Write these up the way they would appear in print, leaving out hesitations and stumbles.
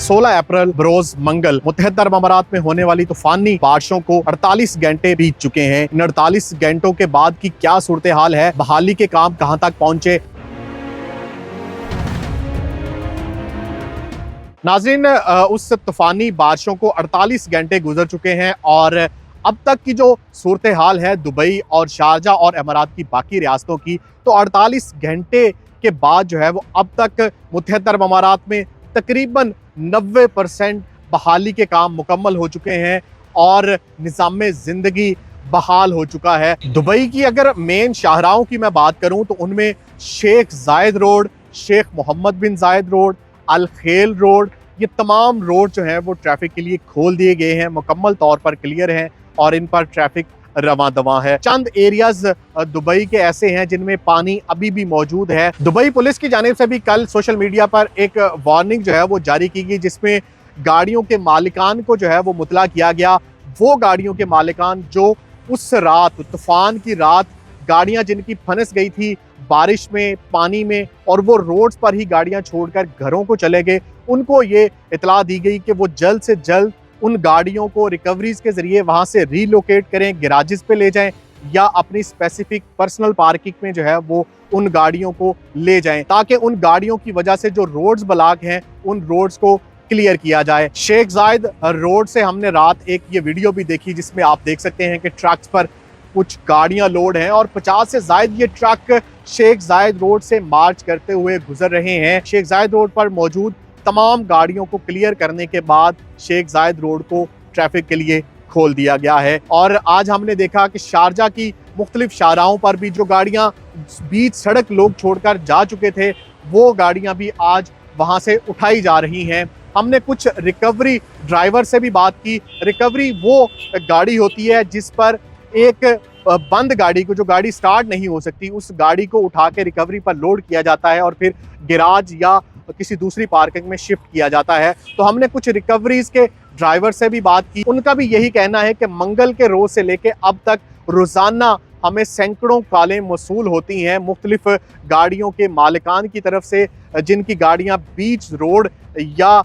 16 अप्रैल बरोज मंगल मुत्तहिदा अरब अमारात में होने वाली तूफानी बारिशों को 48 घंटे बीत चुके हैं। इन 48 घंटों के बाद की क्या सूरत हाल है, बहाली के काम कहां तक पहुंचे। नाज़रीन, उस तूफानी बारिशों को 48 घंटे गुजर चुके हैं और अब तक की जो सूरत हाल है दुबई और शारजा और अमारात की बाकी रियासतों की, तो 48 घंटे के बाद जो है वो अब तक मुत्तहिदा अरब अमारात में तकरीबन 90% बहाली के काम मुकम्मल हो चुके हैं और निज़ाम ज़िंदगी बहाल हो चुका है। दुबई की अगर मेन शाहराहों की मैं बात करूं तो उनमें शेख जायद रोड, शेख मोहम्मद बिन जायद रोड, अल खेल रोड, ये तमाम रोड जो हैं वो ट्रैफिक के लिए खोल दिए गए हैं, मुकम्मल तौर पर क्लियर हैं और इन पर ट्रैफिक रवां दवां है। चंद एरियाज दुबई के ऐसे हैं जिनमें पानी अभी भी मौजूद है। दुबई पुलिस की जानिब से भी कल सोशल मीडिया पर एक वार्निंग जो है वो जारी की गई, जिसमें गाड़ियों के मालिकान को जो है वो मुतला किया गया। वो गाड़ियों के मालिकान जो उस रात, तूफान की रात, गाड़ियां जिनकी फंस गई थी बारिश में, पानी में, और वो रोड्स पर ही गाड़ियां छोड़कर घरों को चले गए, उनको ये इतला दी गई कि वो जल्द से जल्द उन गाड़ियों को रिकवरीज के जरिए वहां से रीलोकेट करें, गैराजेस पे ले जाएं या अपनी स्पेसिफिक पर्सनल पार्किंग में जो है वो उन गाड़ियों को ले जाएं, ताकि उन गाड़ियों की वजह से जो रोड्स ब्लॉक हैं उन रोड्स को क्लियर किया जाए। शेख जायद रोड से हमने रात एक ये वीडियो भी देखी जिसमें आप देख सकते हैं कि ट्रक्स पर कुछ गाड़ियां लोड हैं और 50 से ज्यादा ये ट्रक शेख जायद रोड से मार्च करते हुए गुजर रहे हैं। शेख जायद रोड पर मौजूद तमाम गाड़ियों को क्लियर करने के बाद शेख जायद रोड को ट्रैफिक के लिए खोल दिया गया है। और आज हमने देखा कि शारजा की मुख्तलिफ शाहराहों पर भी जो गाड़ियां बीच सड़क लोग छोड़कर जा चुके थे, वो गाड़ियां भी आज वहां से उठाई जा रही हैं। हमने कुछ रिकवरी ड्राइवर से भी बात की। रिकवरी वो गाड़ी होती है जिस पर एक बंद गाड़ी को, जो गाड़ी स्टार्ट नहीं हो सकती, उस गाड़ी को उठा के रिकवरी पर लोड किया जाता है और फिर गैराज या किसी दूसरी पार्किंग में शिफ्ट किया जाता है। तो हमने कुछ रिकवरीज के ड्राइवर से भी बात की। उनका भी यही कहना है कि मंगल के रोज से लेके अब तक रोजाना हमें सैकड़ों कॉलें मौसूल होती हैं मुख्तलिफ गाड़ियों के मालिकान की तरफ से, जिनकी गाड़ियां बीच रोड या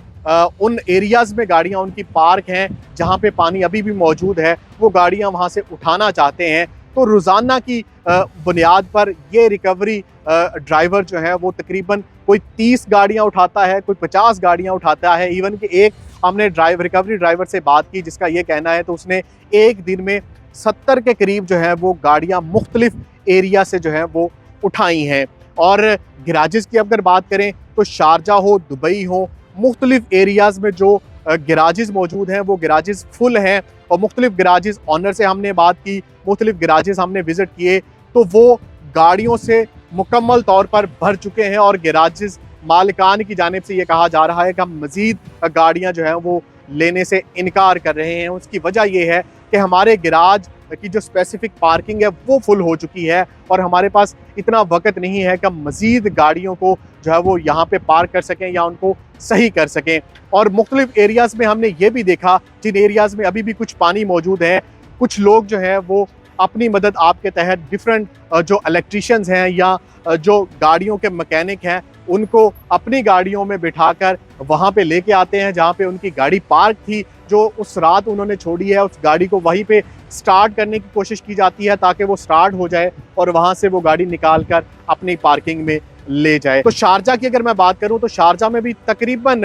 उन एरियाज में गाड़ियां उनकी पार्क हैं जहां पे पानी अभी भी मौजूद है, वो गाड़ियां वहां से उठाना चाहते हैं। तो रोज़ाना की बुनियाद पर ये रिकवरी ड्राइवर जो है वो तकरीबन कोई 30 गाड़ियां उठाता है, कोई 50 गाड़ियां उठाता है। इवन कि एक हमने रिकवरी ड्राइवर से बात की जिसका ये कहना है तो उसने एक दिन में 70 के करीब जो है वो गाड़ियां मुख्तलिफ एरिया से जो है वो उठाई हैं। और गैराजेस की अगर बात करें तो शारजा हो, दुबई हो, मुख्तलिफ एरियाज़ में जो गैराजेस मौजूद हैं वो गैराजेस फुल हैं। और मुख्तलिफ गैराजेस ऑनर से हमने बात की, मुख्तलिफ गैराजेस हमने विज़िट किए, तो वो गाड़ियों से मुकम्मल तौर पर भर चुके हैं और गैराजेस मालिकान की जानिब से ये कहा जा रहा है कि हम मज़ीद गाड़ियाँ जो हैं वो लेने से इनकार कर रहे हैं। उसकी वजह ये है कि हमारे गैराज की जो स्पेसिफिक पार्किंग है वो फुल हो चुकी है और हमारे पास इतना वक्त नहीं है कि हम मज़ीद गाड़ियों को जो है वो यहाँ पे पार्क कर सकें या उनको सही कर सकें। और मुख्तलिफ एरियाज़ में हमने ये भी देखा जिन एरियाज़ में अभी भी कुछ पानी मौजूद है, कुछ लोग जो है वो अपनी मदद आपके तहत डिफरेंट जो इलेक्ट्रीशियंस हैं या जो गाड़ियों के मैकेनिक हैं उनको अपनी गाड़ियों में बिठाकर वहाँ पे लेके आते हैं जहाँ पे उनकी गाड़ी पार्क थी, जो उस रात उन्होंने छोड़ी है, उस गाड़ी को वहीं पे स्टार्ट करने की कोशिश की जाती है ताकि वो स्टार्ट हो जाए और वहाँ से वो गाड़ी निकाल कर अपनी पार्किंग में ले जाए। तो शारजा की अगर मैं बात करूँ तो शारजा में भी तकरीबन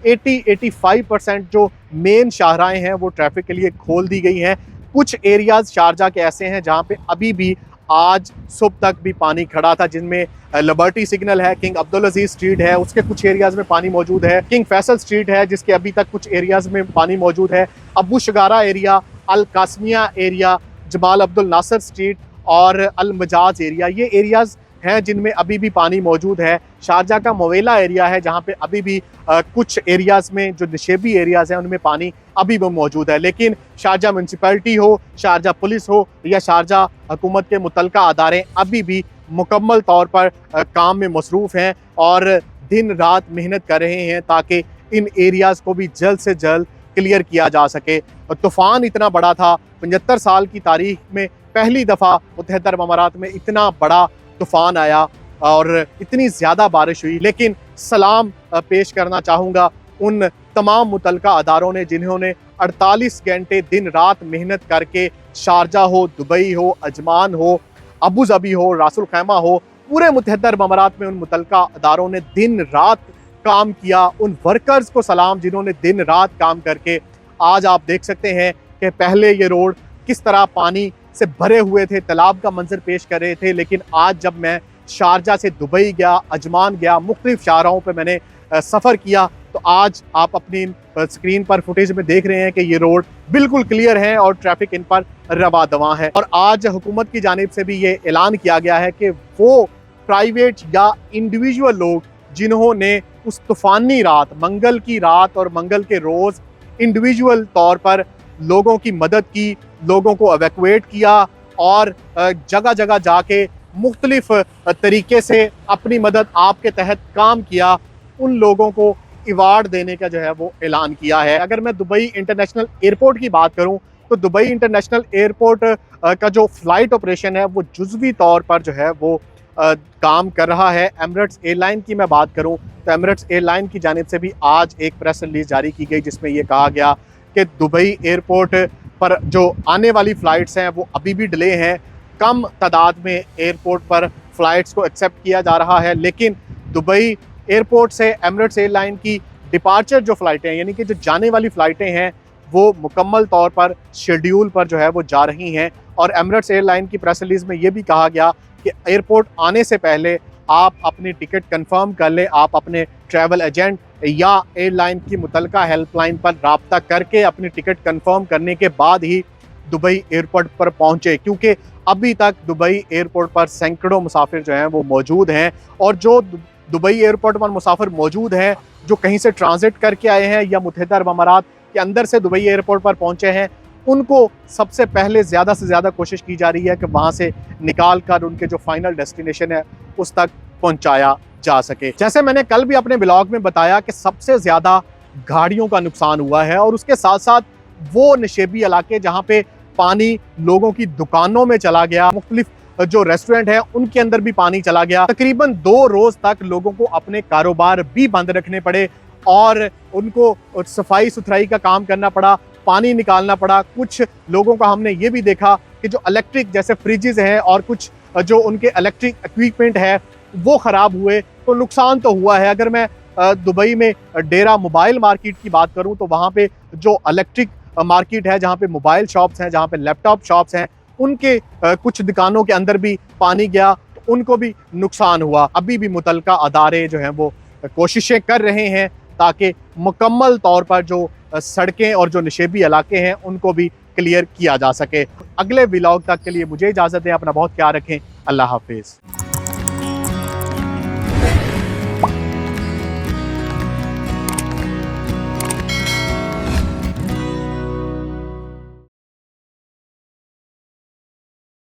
80-85% जो मेन शाहराएं हैं वो ट्रैफिक के लिए खोल दी गई हैं। कुछ एरियाज शारजा के ऐसे हैं जहाँ पे अभी भी आज सुबह तक भी पानी खड़ा था, जिनमें लिबर्टी सिग्नल है, किंग अब्दुल अजीज स्ट्रीट है, उसके कुछ एरियाज में पानी मौजूद है, किंग फैसल स्ट्रीट है जिसके अभी तक कुछ एरियाज में पानी मौजूद है, अबू शगारा एरिया, अल कासमिया एरिया, जमाल अब्दुल नासर स्ट्रीट और अल मजाज एरिया, ये एरियाज हैं जिनमें अभी भी पानी मौजूद है। शारजा का मवेला एरिया है जहाँ पे अभी भी कुछ एरियाज़ में जो नशेबी एरियाज़ हैं उनमें पानी अभी भी मौजूद है। लेकिन शारजा म्यूनसिपैलिटी हो, शारजा पुलिस हो या शारजा हुकूमत के मुतलका अदारे अभी भी मुकम्मल तौर पर काम में मसरूफ़ हैं और दिन रात मेहनत कर रहे हैं ताकि इन एरियाज़ को भी जल्द से जल्द क्लियर किया जा सके। तूफ़ान इतना बड़ा था, 75 साल की तारीख में पहली दफ़ा मुत्तहिदा अरब अमारात में इतना बड़ा तूफ़ान आया और इतनी ज़्यादा बारिश हुई। लेकिन सलाम पेश करना चाहूँगा उन तमाम मुतलका अदारों ने, जिन्होंने 48 घंटे दिन रात मेहनत करके शारजा हो, दुबई हो, अजमान हो, अबू धाबी हो, रासुल खैमा हो, पूरे मुत्तहदा अरब अमारात में उन मुतलका अदारों ने दिन रात काम किया। उन वर्कर्स को सलाम जिन्होंने दिन रात काम करके आज आप देख सकते हैं कि पहले ये रोड किस तरह पानी से भरे हुए थे, तालाब का मंजर पेश कर रहे थे, लेकिन आज जब मैं शारजा से दुबई गया, अजमान गया, मुख्तलिफ शाहराहों पे मैंने सफ़र किया, तो आज आप अपनी स्क्रीन पर फुटेज में देख रहे हैं कि ये रोड बिल्कुल क्लियर है और ट्रैफिक इन पर रवा दवा है। और आज हुकूमत की जानिब से भी ये ऐलान किया गया है कि वो प्राइवेट या इंडिविजुअल लोग जिन्होंने उस तूफ़ानी रात, मंगल की रात और मंगल के रोज़ इंडिविजुअल तौर पर लोगों की मदद की, लोगों को एवैक्यूएट किया और जगह जगह जाके मुख्तलिफ तरीके से अपनी मदद आपके तहत काम किया, उन लोगों को अवार्ड देने का जो है वो ऐलान किया है। अगर मैं दुबई इंटरनेशनल एयरपोर्ट की बात करूं तो दुबई इंटरनेशनल एयरपोर्ट का जो फ़्लाइट ऑपरेशन है वो जुज़वी तौर पर जो है वो काम कर रहा है। एमिरेट्स एयरलाइन की मैं बात करूं तो एमिरेट्स एयरलाइन की जानिब से भी आज एक प्रेस रिलीज जारी की गई, जिसमें ये कहा गया कि दुबई एयरपोर्ट पर जो आने वाली फ़्लाइट्स हैं वो अभी भी डिले हैं। कम तादाद में एयरपोर्ट पर फ़्लाइट्स को एक्सेप्ट किया जा रहा है, लेकिन दुबई एयरपोर्ट से एमिरेट्स एयरलाइन की डिपार्चर जो फ़्लाइटें हैं, यानी कि जो जाने वाली फ़्लाइटें हैं, वो मुकम्मल तौर पर शेड्यूल पर जो है वो जा रही हैं। और एमिरेट्स एयरलाइन की प्रेस रिलीज़ में ये भी कहा गया कि एयरपोर्ट आने से पहले आप अपनी टिकट कंफर्म कर लें, आप अपने ट्रैवल एजेंट या एयरलाइन की मुतलका हेल्पलाइन पर रब्ता करके अपनी टिकट कंफर्म करने के बाद ही दुबई एयरपोर्ट पर पहुंचे, क्योंकि अभी तक दुबई एयरपोर्ट पर सैकड़ों मुसाफिर जो हैं वो मौजूद हैं। और जो दुबई एयरपोर्ट पर मुसाफिर मौजूद हैं, जो कहीं से ट्रांजिट करके आए हैं या मुत्तहदा अरब अमारात के अंदर से दुबई एयरपोर्ट पर पहुंचे हैं, उनको सबसे पहले ज़्यादा से ज़्यादा कोशिश की जा रही है कि वहाँ से निकाल कर उनके जो फाइनल डेस्टिनेशन है उस तक पहुँचाया जा सके। जैसे मैंने कल भी अपने ब्लॉग में बताया कि सबसे ज़्यादा गाड़ियों का नुकसान हुआ है, और उसके साथ साथ वो नशेबी इलाके जहाँ पे पानी लोगों की दुकानों में चला गया, मुख्तलिफ जो रेस्टोरेंट है उनके अंदर भी पानी चला गया। तकरीबन 2 रोज़ तक लोगों को अपने कारोबार भी बंद रखने पड़े और उनको सफाई सुथराई का काम करना पड़ा, पानी निकालना पड़ा। कुछ लोगों का हमने ये भी देखा कि जो इलेक्ट्रिक जैसे फ्रिजेस हैं और कुछ जो उनके इलेक्ट्रिक इक्विपमेंट है वो ख़राब हुए, तो नुकसान तो हुआ है। अगर मैं दुबई में डेरा मोबाइल मार्केट की बात करूं तो वहाँ पे जो इलेक्ट्रिक मार्केट है, जहाँ पे मोबाइल शॉप्स हैं, जहाँ पे लैपटॉप शॉप्स हैं, उनके कुछ दुकानों के अंदर भी पानी गया, तो उनको भी नुकसान हुआ। अभी भी मुतलका अदारे जो हैं वो कोशिशें कर रहे हैं ताकि मुकम्मल तौर पर जो सड़कें और जो नशेबी इलाके हैं उनको भी क्लियर किया जा सके। अगले व्लॉग तक के लिए मुझे इजाज़त दें, अपना बहुत ख्याल रखें। अल्लाह हाफिज़।